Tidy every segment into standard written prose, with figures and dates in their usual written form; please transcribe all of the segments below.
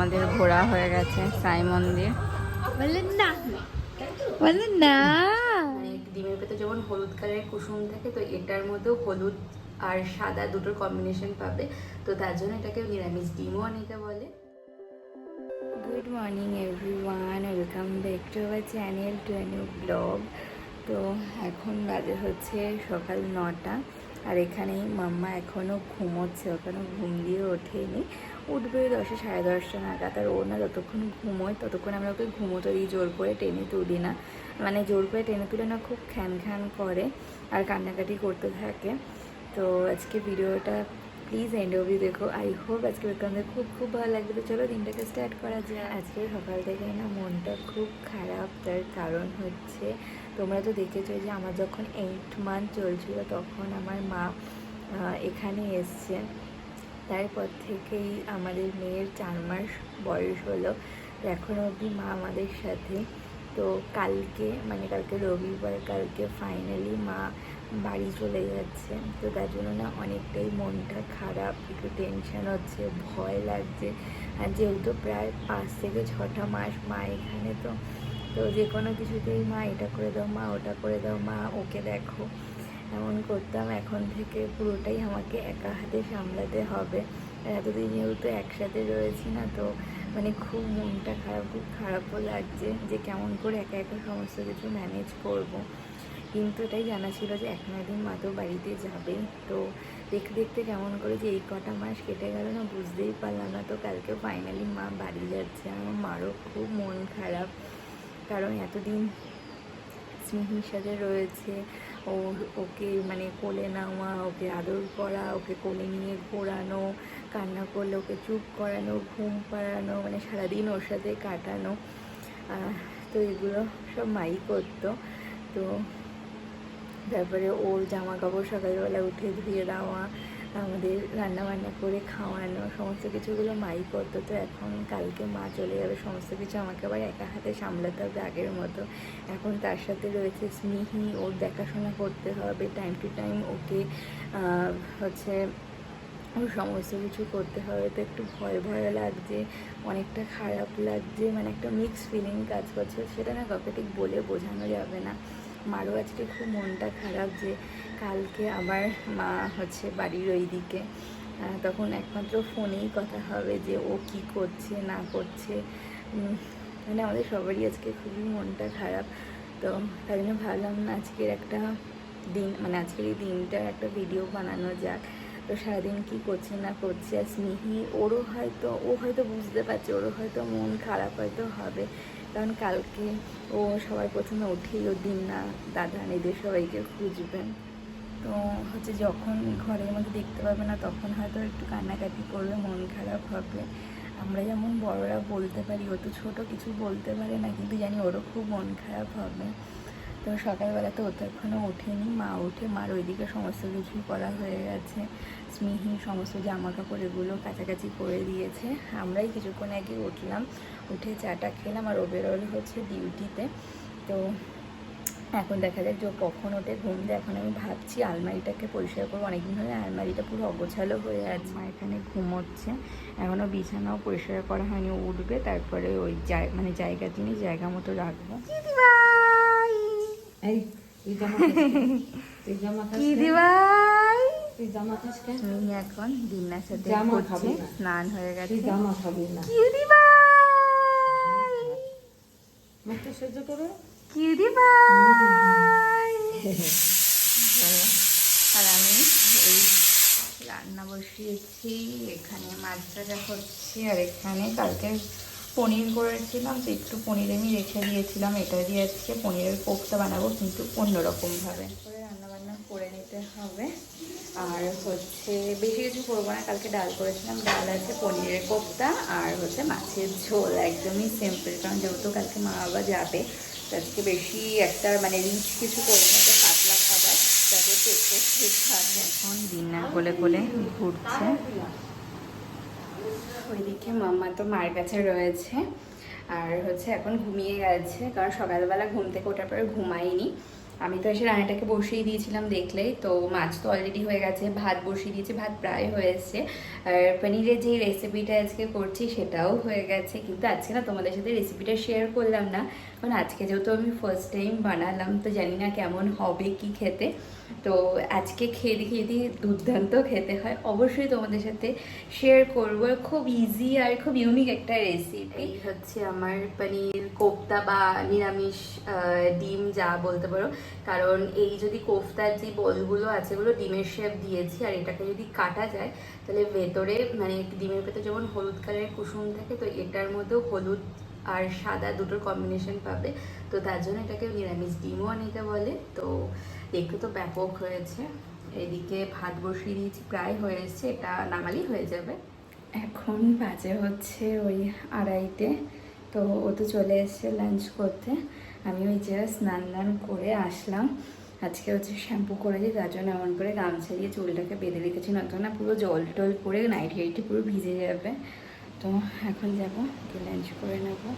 আমাদের ঘোরা হয়ে গেছে সাই মন্দির। বললেন না, বললেন না। মানে ডিমের ভেতর যেমন হলুদ কালারের কুসুম থাকে, তো এটার মধ্যেও হলুদ আর সাদা দুটোর কম্বিনেশন পাবে, তো তার জন্য এটাকে নিরামিষ ডিমও অনেকে বলে। Good morning everyone, welcome back to our channel to a new blog. তো এখন বাজে হচ্ছে সকাল 9টা, আর এখানেই মাম্মা এখনও ঘুমোচ্ছে, ওখানে ঘুম দিয়ে ওঠেনি, উঠবে 10 সাড়ে 10টা নাগাদ। আর ও না যতক্ষণ ঘুমোয় ততক্ষণ আমরা ওকে ঘুমোতে দিই, জোর করে টেনে তুলি না, মানে জোর করে টেনে তুলে না খুব খ্যান খ্যান করে আর কান্নাকাটি করতে থাকে। তো আজকে ভিডিওটা প্লিজ এন্ড অবধি দেখো, আই হোপ আজকে তোমাদের খুব খুব ভালো লাগবে। তো চলো দিনটাকে স্টার্ট করা যায়। আজকে সকাল থেকে না মনটা খুব খারাপ, তার কারণ হচ্ছে তোমরা তো দেখেছো যে আমার যখন 8 মান্থ চলছিল তখন আমার মা এখানে এসছে। তারপর থেকেই আমাদের মেয়ের 4 মাস বয়স হলো, এখন অবধি মা আমাদের সাথে। তো কালকে মানে কালকে রবিবার, কালকে ফাইনালি মা বাড়ি চলে যাচ্ছে। তো তার জন্য না অনেকটাই মনটা খারাপ, একটু টেনশন হচ্ছে, ভয় লাগছে। আর যেহেতু প্রায় 5 থেকে 6টা মাস মা এখানে, তো তো যে কোনো কিছুতেই মা এটা করে দাও, মা ওটা করে দাও, মা ওকে দেখো, এমন করতাম। এখন থেকে পুরোটাই আমাকে একা হাতে সামলাতে হবে। আর এতদিন যেহেতু একসাথে রয়েছি না, তো মানে খুব মনটা খারাপ, খুব খারাপও লাগছে যে কেমন করে একা একা সমস্ত কিছু ম্যানেজ করব। কিন্তু এটাই জানা ছিল যে এক না একদিন মা তো বাড়িতে যাবে। তো দেখতে দেখতে কেমন করে যে এই কটা মাস কেটে গেল না বুঝতেই পারলাম না। তো কালকে ফাইনালি মা বাড়ি যাচ্ছে। আমার মারও খুব মন খারাপ, কারণ এতদিন স্নেহির সাথে রয়েছে, ও ওকে মানে কোলে নেওয়া, ওকে আদর করা, ওকে কোলে নিয়ে ঘোরানো, কান্না করলে ওকে চুপ করানো, ঘুম পাড়ানো, মানে সারাদিন ওর সাথে কাটানো। তো এগুলো সব মাই করতো। তো তারপরে ওর জামা কাপড় সকালবেলা উঠে ধুয়ে দেওয়া, আমাদের রান্না বান্না করে খাওয়ানো, সমস্ত কিছুগুলো মাই করতো। তো এখন কালকে মা চলে যাবে, সমস্ত কিছু আমাকে আবার একা হাতে সামলাতে হবে আগের মতো। এখন তার সাথে রয়েছে স্নেহি, ওর দেখাশোনা করতে হবে, টাইম টু টাইম ওকে হচ্ছে ওর সমস্ত কিছু করতে হবে। তো একটু ভয় ভয় লাগছে, অনেকটা খারাপ লাগছে, মানে একটা মিক্সড ফিলিং কাজ করছে, সেটা না কাউকে ঠিক বলে বোঝানো যাবে না। মারও আজকে খুব মনটা খারাপ যে কালকে আবার মা হচ্ছে বাড়ির ওই দিকে, তখন একমাত্র ফোনেই কথা হবে যে ও কি করছে না করছে। মানে আমাদের সবারই আজকে খুবই মনটা খারাপ। তো তাই জন্য ভাবলাম না আজকের একটা দিন, মানে আজকের এই দিনটার একটা ভিডিও বানানো যাক। তো সারাদিন কী করছে না করছে। আর স্নেহি ও হয়তো বুঝতে পারছে, ওরও হয়তো মন খারাপ হয়তো হবে, কারণ কালকে ও সবার প্রথমে উঠেই ওর দিন না দাদা এদের সবাইকে খুঁজবেন। তো হচ্ছে যখন ঘরের মধ্যে দেখতে পাবে না তখন হয়তো একটু কান্নাকাটি করবে, মন খারাপ হবে। আমরা যেমন বড়রা বলতে পারি, ও তো ছোটো, কিছু বলতে পারে না, কিন্তু জানি ওরও খুব মন খারাপ হবে। তো সকালবেলা তো ও তো এখনও ওঠেনি, মা উঠে মার ওইদিকে সমস্ত কিছু করা হয়ে গেছে। স্নেহি সমস্ত জামা কাপড় এগুলো কাছাকাছি করে দিয়েছে। আমরাই কিছুক্ষণ আগে উঠলাম, উঠে চাটা খেলাম, আর ও বেরোলে হচ্ছে ডিউটিতে। তো এখন দেখা যাক যে কখন ওঠে ঘুম দিয়ে। এখন আমি ভাবছি আলমারিটাকে পরিষ্কার করবো, অনেকদিন ধরে আলমারিটা পুরো অগোছালো হয়ে আছে। মা এখানে ঘুমোচ্ছে, এখনও বিছানাও পরিষ্কার করা হয়নি, উঠবে তারপরে ওই মানে জায়গা জিনিস জায়গা মতো রাখবো। এখন দিনার সাথে স্নান হয়ে গেছে। সহ্য করো আর আমি এই রান্না বসিয়েছি, এখানে মাছ ভাজা হচ্ছে, আর এখানে কালকে পনির করেছিলাম, তো একটু পনির আমি রেখে দিয়েছিলাম, এটা দিয়ে আজকে পনিরের কোফতা বানাবো, কিন্তু অন্যরকমভাবে করে রান্নাবান্না করে নিতে হবে। আর হচ্ছে বেশি কিছু করবো না, কালকে ডাল করেছিলাম, ডাল আছে, পনিরের কোফতা আর হচ্ছে মাছের ঝোল, একদমই সিম্পল, কারণ যেহেতু কালকে মা বাবা যাবে, তো আজকে বেশি একটা মানে রিচ কিছু করবো না, একটা পাতলা খাবার যাতে পেটে ঠিক থাকে। এখন ডিনার কোলে কোলে ঘুরছে, ওইদিকে মাম্মা তো মার কাছে রয়েছে, আর হচ্ছে এখন ঘুমিয়ে গেছে, কারণ সকালবেলা ঘুম থেকে ওঠার পরে ঘুমাইনি। আমি তো এসে রান্নাটাকে বসিয়ে দিয়েছিলাম দেখলেই, তো মাছ তো অলরেডি হয়ে গেছে, ভাত বসিয়ে দিয়েছি, ভাত প্রায় হয়ে এসছে। আর পনিরের যে রেসিপিটা আজকে করছি সেটাও হয়ে গেছে, কিন্তু আজকে না তোমাদের সাথে রেসিপিটা শেয়ার করলাম না, কারণ আজকে যেহেতু আমি ফার্স্ট টাইম বানালাম তো জানি না কেমন হবে কি খেতে। তো আজকে খেয়ে দিয়ে দুর্দান্ত খেতে হয়, অবশ্যই তোমাদের সাথে শেয়ার করবো। খুব ইজি আর খুব ইউনিক একটা রেসিপি হচ্ছে আমার পনির কোফতা বা নিরামিষ ডিম যা বলতে পারো, কারণ এই যদি কোফতার যে বলগুলো আছে এগুলো ডিমের শেপ দিয়েছি, আর এটাকে যদি কাটা যায় তাহলে ভেতরে মানে ডিমের ভেতরে যেমন হলুদ কালারের কুসুম থাকে, তো এটার মধ্যেও হলুদ আর সাদা দুটোর কম্বিনেশন পাবে, তো তার জন্য এটাকে নিরামিষ ডিমও অনেকে বলে। তো দেখতে তো ব্যাপক হয়েছে। এদিকে ভাত বসিয়ে দিয়েছি, প্রায় হয়ে এসছে, এটা নামালেই হয়ে যাবে। এখন বাজে হচ্ছে ওই 2:30, তো ও তো চলে এসছে লাঞ্চ করতে। আমি ওই যে স্নান করে আসলাম, আজকে হচ্ছে শ্যাম্পু করেছি, তার জন্য এমন করে গামছা দিয়ে চুলটাকে বেঁধে রেখেছি, নয়তো না পুরো জল টল পরে নাইটি পুরো ভিজে যাবে। তো এখন যাবো লাঞ্চ করে নেবো।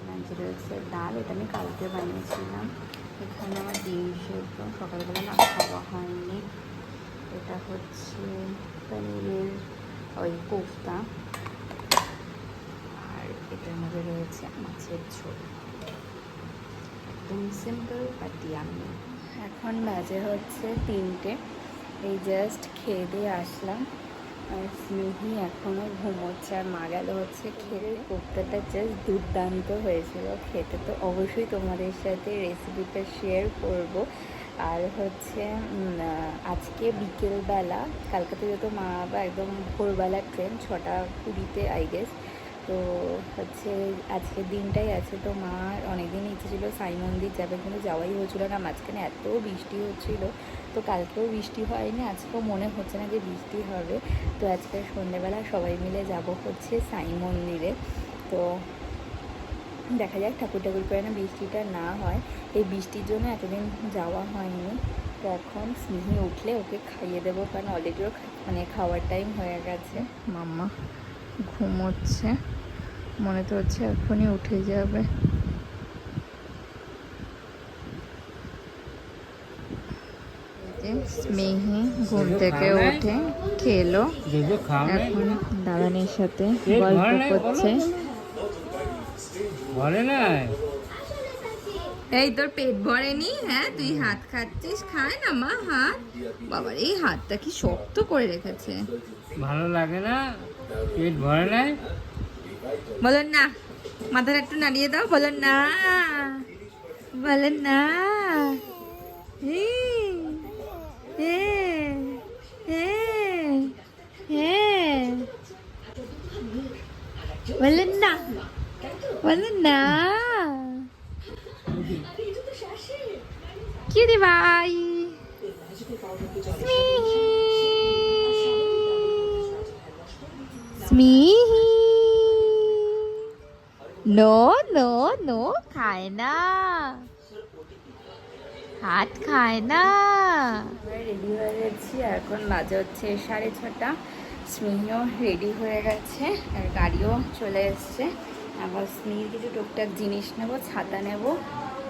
লাঞ্চে রয়েছে ডাল, এটা আমি কালকে বানিয়েছিলাম। এখানে আমার ডিম সেদ্ধ, সকালবেলা না খাওয়া হয়নি। এটা হচ্ছে পনিরের ওই কোফতা, আর এটার মধ্যে রয়েছে মাছের ঝোল, একদম সিম্পল বাট ইয়াম্মি। এখন বাজে হচ্ছে 3টে, এই জাস্ট খেয়ে দিয়ে আসলাম, আর স্নেহি এখনও ঘুমোচ্ছে, আর মা গেল হচ্ছে খেতে। কোফতাটা জাস্ট দুর্দান্ত হয়েছিল খেতে, তো অবশ্যই তোমাদের সাথে রেসিপিটা শেয়ার করব। আর হচ্ছে আজকে বিকেলবেলা, কালকে তো যেহেতু মা বা একদম ভোরবেলার ট্রেন 6:20 আই গেস, তো হচ্ছে আজকের দিনটাই আছে। তো মা অনেকদিন ইচ্ছে ছিল সাই মন্দির যাবে, কিন্তু যাওয়াই হচ্ছিলো না, মাঝখানে এত বৃষ্টি হচ্ছিল। তো কালকেও বৃষ্টি হয়নি, আজকেও মনে হচ্ছে না যে বৃষ্টি হবে। তো আজকে সন্ধ্যেবেলা সবাই মিলে যাব হচ্ছে সাই মন্দিরে। তো দেখা যাক ঠাকুর করে না বৃষ্টিটা না হয়, এই বৃষ্টির জন্য এতদিন যাওয়া হয়নি। তো এখন স্নেহি উঠলে ওকে খাইয়ে দেবো, কারণ অলরেডি ওর মানে খাওয়ার টাইম হয়ে গেছে। মাম্মা ঘুমোচ্ছে, মনে তো হচ্ছে এখনই উঠে যাবে। স্নেহি ঘুম থেকে উঠে খেলো, এখন দাদানের সাথে গল্প করছে। এই তোর পেট ভরেনি? হ্যাঁ তুই হাত খাচ্ছিস, খায় না মা হাত। বাবার এই হাতটা কি শক্ত করে রেখেছে, ভালো লাগে না? পেট ভরে নাই? বলেন না, মাথাটা একটু নাড়িয়ে দাও, বলেন না, বলেন না। বলেন না, বলেন না। কি রে ভাই, স্মিহি নো নো নো, খায় না, হাত খায় না। রেডি হয়ে গেছি, এখন বাজে হচ্ছে 6:30। স্মিহিও রেডি হয়ে গেছে, আর গাড়িও চলে এসছে। আবার স্মিহির কিছু টুকটাক জিনিস নেবো, ছাতা নেবো,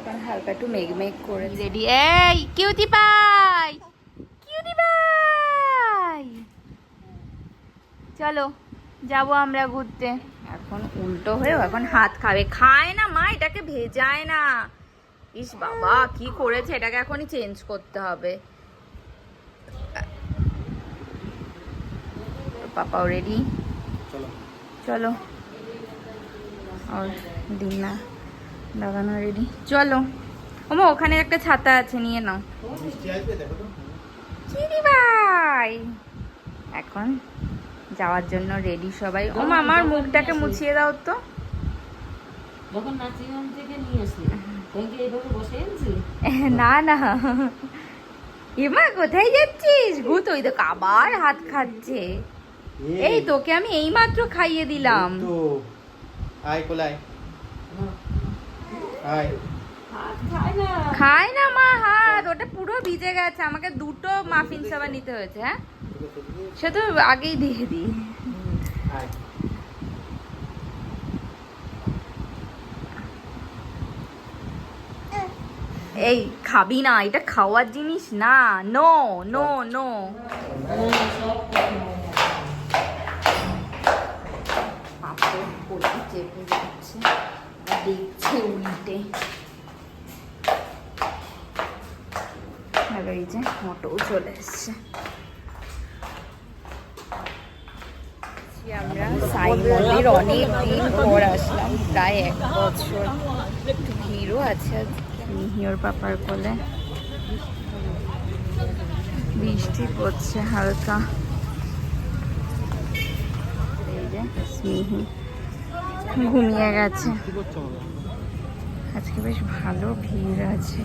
কারণ হালকা একটু মেঘ করে রেডি। এই কিউটি পাই, কিউটি পাই, চলো যাবো আমরা ঘুরতে। এখন উল্টো হয়েও এখন হাত খাবে, খায় না মা, এটাকে ভেজায় না। ইস বাবা কি করেছে, এটাকে এখনই চেঞ্জ করতে হবে। পাপাও রেডি, চলো। আর দিনা দাদানো রেডি, চলো। ওমা ওখানে একটা ছাতা আছে, নিয়ে নাও। চিনি ভাই এখন যাওয়ার জন্য রেডি সবাই। ওমা আমার মুখটাকে মুছিয়ে দাও তো। যখন নার্সিংহোম থেকে নিয়ে আসলি তখন কি এইভাবে বসে আনছিলি? না না, এমা কোথায় যাচ্ছিস? ভূত ওই তো আবার হাত খাচ্ছে। এই তোকে আমি এইমাত্র খাইয়ে দিলাম। আয় কোলাই আয়। খায় না মা হাত, ওটা পুরো ভিজে গেছে, আমাকে 2টো মাফিন সাবা নিতে হয়েছে। হ্যাঁ সে তো আগেই দিয়ে দিই। এই খাবি না, এটা খাওয়ার জিনিস না। No no no. চেপে যাচ্ছে, দেখছে উল্টে। আর এই যে মোটও চলে এসছে। আমরা সাই মন্দির অনেক দিন পর আসলাম, প্রায় 1 বছর। একটু ভিড়ও আছে মিহিওর পাপার কোলে। বৃষ্টি পড়ছে হালকা। এই যে স্মিহি ঘুমিয়ে গেছে। আজকে বেশ ভালো ভিড় আছে।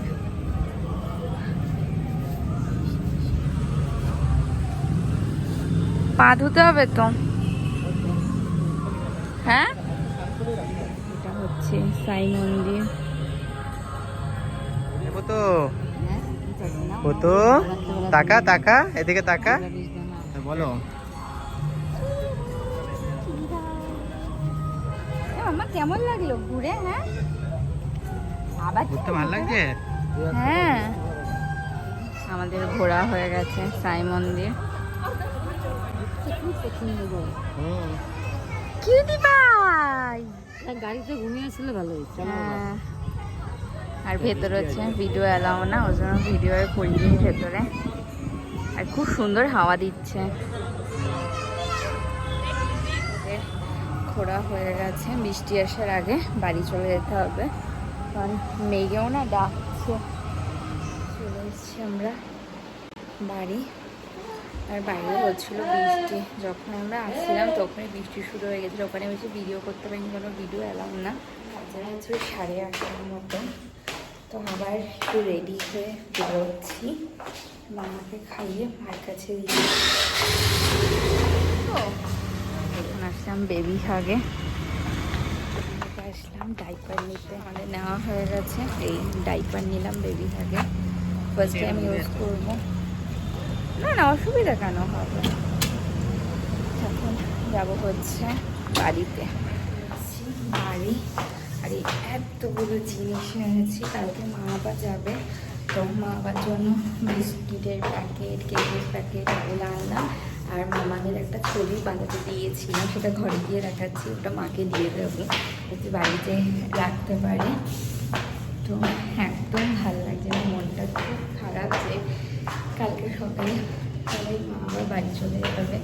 পা ধুতে হবে তো। হ্যাঁ, এটা হচ্ছে সাই মন্দির। কত টাকা টাকা এদিকে টাকা বলো। আমার কেমন লাগলো ঘুরে? হ্যাঁ, আবার ঘুরতে ভালো লাগছে। হ্যাঁ, আমাদের ঘোরা হয়ে গেছে সাই মন্দির। কিউটি ভাই, গাড়িতে ঘুমিয়ে আসলে ভালো হয়েছে। হ্যাঁ, আর ভেতরে হচ্ছে ভিডিও এলাও না, ওই জন্য ভিডিও আর করিনি ভেতরে। আর খুব সুন্দর হাওয়া দিচ্ছে। ঘোরা হয়ে গেছে, বৃষ্টি আসার আগে বাড়ি চলে যেতে হবে, কারণ মেঘেও না ডাকছে। চলে এসছি আমরা বাড়ি। আর বাইরে হচ্ছিল বৃষ্টি। যখন আমরা আসছিলাম তখনই বৃষ্টি শুরু হয়ে গেছিলো। ওখানে বেশি ভিডিও করতে পারিনি, কোনো ভিডিও এলাম না। কাছাকাছি 8:30 মতো। তো আবার একটু রেডি হয়ে বেরোচ্ছি, মামাকে খাইয়ে মার কাছে দিয়ে। তো এখন আসলাম বেবি হাগে। আসলাম ডাইপার নিতে, আমাদের নেওয়া হয়ে গেছে। এই ডাইপার নিলাম বেবি হাগে, ফার্স্ট টাইম ইউজ করবো। না না, অসুবিধা কেন হবে। এখন যাবো হচ্ছে বাড়িতে। বাড়ি আর এই এতগুলো জিনিস এনেছি। কালকে মা বাবা যাবে, তো মা বাবার জন্য বিস্কিটের প্যাকেট, কেকের প্যাকেট এগুলো আনলাম। আর মামাদের একটা ছবি বানাতে দিয়েছিলাম, সেটা ঘরে গিয়ে দেখাচ্ছি। ওটা মাকে দিয়ে দেবো যাতে বাড়িতে রাখতে পারে। তো একদম ভালো লাগছে না, মনটা খুব খারাপ যে কালকে সকালে সবাই মা আবার বাড়ি চলে যাবে।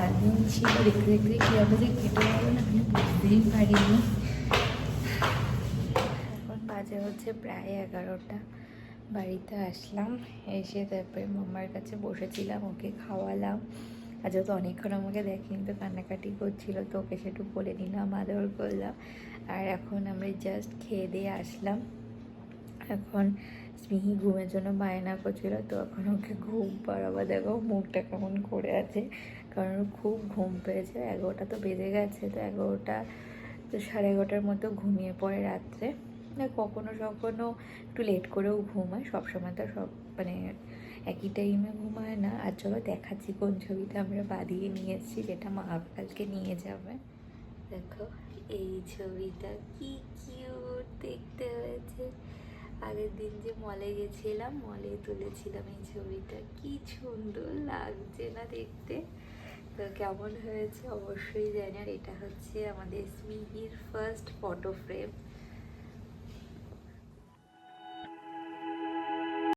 একদিন ছিল, দেখতে দেখতে কীভাবে যে কেটে যাবে না আমি বুঝতেই পারিনি। এখন বাজে হচ্ছে প্রায় 11টা। বাড়িতে আসলাম, এসে তারপরে মামার কাছে বসেছিলাম, ওকে খাওয়ালাম। আর যেহেতু অনেকক্ষণ আমাকে দেখেনি তো কান্নাকাটি করছিল, তো ওকে সেটু বলে নিলাম, আদর করলাম। আর এখন আমরা জাস্ট খেয়ে দিয়ে আসলাম। এখন স্মিহি ঘুমের জন্য বায়না করছিল, তো এখন ওকে ঘুম পাড়াবো। দেখো মুখটা কেমন করে আছে, কারণ ওর খুব ঘুম পেয়েছে। 11টা তো বেজে গেছে, তো 11টা তো 11:30 মতো ঘুমিয়ে পড়ে রাত্রে। কখনো কখনো একটু লেট করেও ঘুমায়, সবসময় তো সব মানে একই টাইমে ঘুমায় না। আর চলো দেখাচ্ছি কোন ছবিটা আমরা বাঁধিয়ে নিয়ে এসেছি, যেটা মা কালকে নিয়ে যাবে। দেখো এই ছবিটা কি কিউট দেখতে হয়েছে। আগের দিন যে মলে গেছিলাম, মলে তুলেছিলাম এই ছবিটা। কি সুন্দর লাগছে না দেখতে। তো কেমন হয়েছে অবশ্যই জানি। আর এটা হচ্ছে আমাদের স্মিহির ফার্স্ট ফটো ফ্রেম।